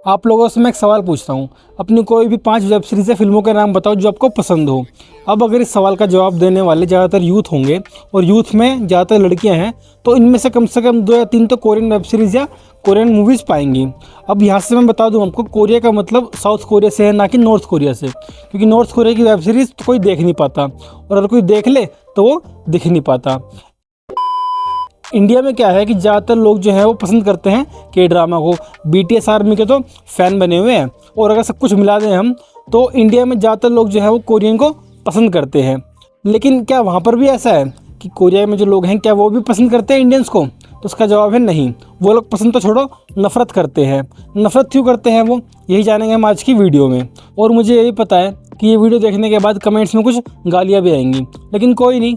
आप लोगों से मैं एक सवाल पूछता हूँ, अपनी कोई भी 5 वेब सीरीज़ या फिल्मों के नाम बताओ जो आपको पसंद हो। अब अगर इस सवाल का जवाब देने वाले ज़्यादातर यूथ होंगे और यूथ में ज़्यादातर लड़कियाँ हैं, तो इनमें से कम 2 या 3 तो कोरियन वेब सीरीज़ या कोरियन मूवीज़ पाएंगी। अब यहाँ से मैं बता दूँ आपको, कोरिया का मतलब साउथ कोरिया से है, ना कि नॉर्थ कोरिया से, क्योंकि नॉर्थ कोरिया की वेब सीरीज़ तो कोई देख नहीं पाता, और अगर कोई देख ले तो वो दिख नहीं पाता। इंडिया में क्या है कि ज़्यादातर लोग जो है वो पसंद करते हैं के ड्रामा को। BTS आर्मी के तो फ़ैन बने हुए हैं, और अगर सब कुछ मिला दें हम तो इंडिया में ज़्यादातर लोग जो है वो कोरियन को पसंद करते हैं। लेकिन क्या वहाँ पर भी ऐसा है कि कोरिया में जो लोग हैं क्या वो भी पसंद करते हैं इंडियंस को? तो उसका जवाब है नहीं। वो लोग पसंद तो छोड़ो, नफ़रत करते हैं। नफ़रत क्यों करते हैं वो, यही जानेंगे हम आज की वीडियो में। और मुझे यही पता है कि ये वीडियो देखने के बाद कमेंट्स में कुछ गालियाँ भी आएंगी, लेकिन कोई नहीं,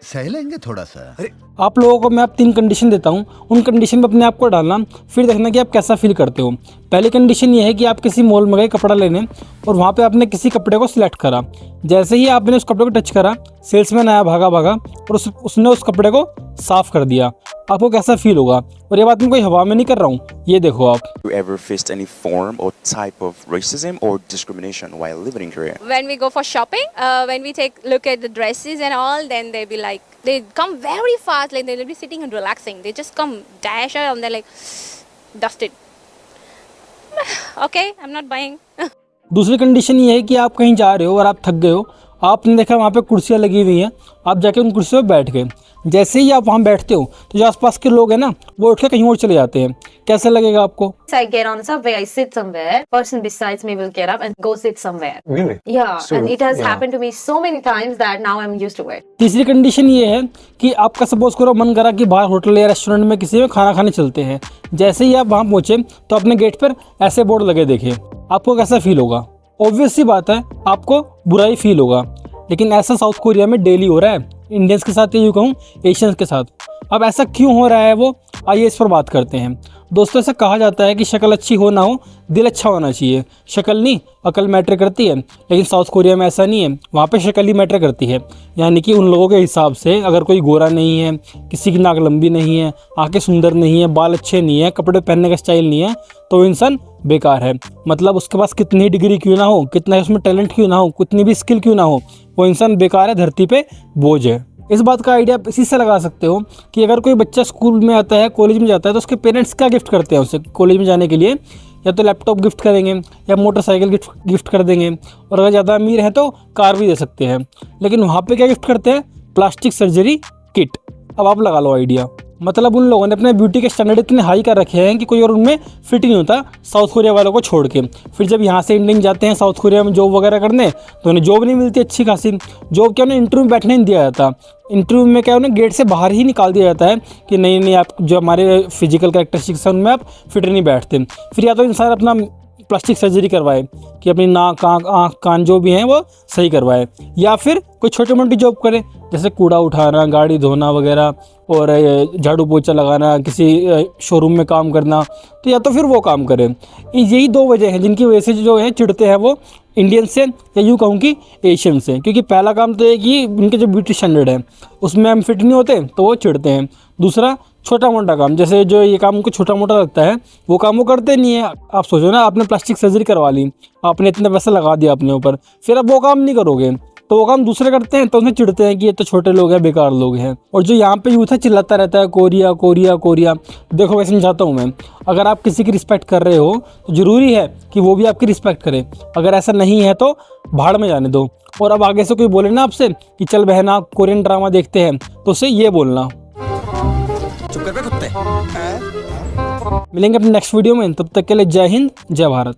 सह लेंगे थोड़ा सा। आप लोगों को मैं 3 कंडीशन देता हूँ, उन कंडीशन में अपने आप को डालना, फिर देखना कि आप कैसा फील करते हो। पहली कंडीशन ये है कि आप किसी मॉल में गए कपड़ा लेने और वहाँ पे आपने किसी कपड़े को सिलेक्ट करा। जैसे ही आपने उस कपड़े को टच करा, सेल्समैन आया भागा भागा और उसने उस कपड़े को साफ़ कर दिया। आपको कैसा फील होगा? और ये बात मैं कोई हवा में नहीं कर रहा हूँ, ये देखो आप। You ever faced any form or type of racism or discrimination while living in Korea? When we go for shopping, when we take look at the dresses and all, then they be like, they come very fast, like they'll be sitting and relaxing. They just come dash out and they're like, dusted. Okay, I'm not buying. दूसरी condition ये है कि आप कहीं जा रहे हो और आप थक गए हो, आपने देखा वहाँ पे कुर्सियाँ लगी हुई हैं, आप जाके उन कुर्सियों पर बैठ गए। जैसे ही आप वहाँ बैठते हो तो जो आसपास के लोग हैं ना, वो उठ के कहीं और चले जाते हैं। कैसा लगेगा आपको? I get on subway, I sit somewhere. Person besides me will get up and go sit somewhere. Really? Yeah, So, and it has yeah. happened to me so many times that now I'm used to it. तीसरी condition ये है कि आपका suppose करो मन करा कि बाहर होटल या रेस्टोरेंट में किसी में खाना खाने चलते हैं। जैसे ही आप वहाँ पहुँचे तो अपने गेट पर ऐसे बोर्ड लगे देखे, आपको कैसा फील होगा? ऑब्वियस सी बात है, आपको बुरा ही फील होगा। लेकिन ऐसा साउथ कोरिया में डेली हो रहा है, इंडियंस के साथ, या यूँ कहूँ एशियंस के साथ। अब ऐसा क्यों हो रहा है वो, आइए इस पर बात करते हैं। दोस्तों, ऐसा कहा जाता है कि शक्ल अच्छी हो ना हो, दिल अच्छा होना चाहिए। शक्ल नहीं, अकल मैटर करती है, लेकिन साउथ कोरिया में ऐसा नहीं है। वहाँ पे शक्ल ही मैटर करती है। यानी कि उन लोगों के हिसाब से अगर कोई गोरा नहीं है, किसी की नाक लंबी नहीं है, आंखें सुंदर नहीं है, बाल अच्छे नहीं है, कपड़े पहनने का स्टाइल नहीं है, तो वो इंसान बेकार है। मतलब उसके पास कितनी डिग्री क्यों ना हो, कितना उसमें टैलेंट क्यों ना हो, कितनी भी स्किल क्यों ना हो, वो इंसान बेकार है, धरती पे बोझ है। इस बात का आइडिया आप इसी से लगा सकते हो कि अगर कोई बच्चा स्कूल में आता है, कॉलेज में जाता है, तो उसके पेरेंट्स क्या गिफ्ट करते हैं उसे कॉलेज में जाने के लिए? या तो लैपटॉप गिफ्ट करेंगे या मोटरसाइकिल गिफ्ट कर देंगे, और अगर ज़्यादा अमीर है तो कार भी दे सकते हैं। लेकिन वहाँ पे क्या गिफ्ट करते हैं? Plastic surgery kit. अब आप लगा लो आइडिया। मतलब उन लोगों ने अपने ब्यूटी के स्टैंडर्ड इतने हाई कर रखे हैं कि कोई और उनमें फिट नहीं होता, साउथ कोरिया वालों को छोड़ के। फिर जब यहाँ से इंडियन जाते हैं साउथ कोरिया में जॉब वगैरह करने, तो उन्हें जॉब नहीं मिलती अच्छी खासी। जॉब क्या, उन्हें इंटरव्यू में बैठने नहीं दिया जाता। इंटरव्यू में क्या, उन्हें गेट से बाहर ही निकाल दिया जाता है कि नहीं नहीं, आप जो हमारे फिजिकल कैरेक्टरिस्टिक्स हैं उनमें आप फिट नहीं बैठते। फिर या तो इंसान अपना प्लास्टिक सर्जरी करवाए कि अपनी नाक, आँख, कान जो भी हैं वो सही करवाए, या फिर कोई छोटी मोटी जॉब करे, जैसे कूड़ा उठाना, गाड़ी धोना वगैरह, और झाड़ू पोछा लगाना, किसी शोरूम में काम करना, तो या तो फिर वो काम करें। यही 2 वजह हैं जिनकी वजह से जो है चिढ़ते हैं वो इंडियन से, या यूँ कहूँ कि एशियन से। क्योंकि पहला काम तो है कि उनके जो ब्यूटी स्टैंडर्ड है उसमें हम फिट नहीं होते, तो वो चिढ़ते हैं। दूसरा, छोटा मोटा काम, जैसे जो ये काम उनको छोटा मोटा लगता है वो काम वो करते नहीं है। आप सोचो ना, आपने प्लास्टिक सर्जरी करवा ली, आपने इतने पैसा लगा दिया अपने ऊपर, फिर अब वो काम नहीं करोगे तो वो काम दूसरे करते हैं, तो उन्हें चिढ़ते हैं कि ये तो छोटे लोग हैं, बेकार लोग हैं। और जो यहाँ पे यूथ है चिल्लाता रहता है कोरिया कोरिया कोरिया। देखो मैं समझाता हूँ, मैं अगर आप किसी की रिस्पेक्ट कर रहे हो तो ज़रूरी है कि वो भी आपकी रिस्पेक्ट करे। अगर ऐसा नहीं है तो भाड़ में जाने दो। और अब आगे से कोई बोले ना आपसे कि चल बहना कोरियन ड्रामा देखते हैं, तो उससे ये बोलना, चुप कर बे कुत्ते। मिलेंगे अपने नेक्स्ट वीडियो में। तब तक के लिए जय हिंद, जय भारत।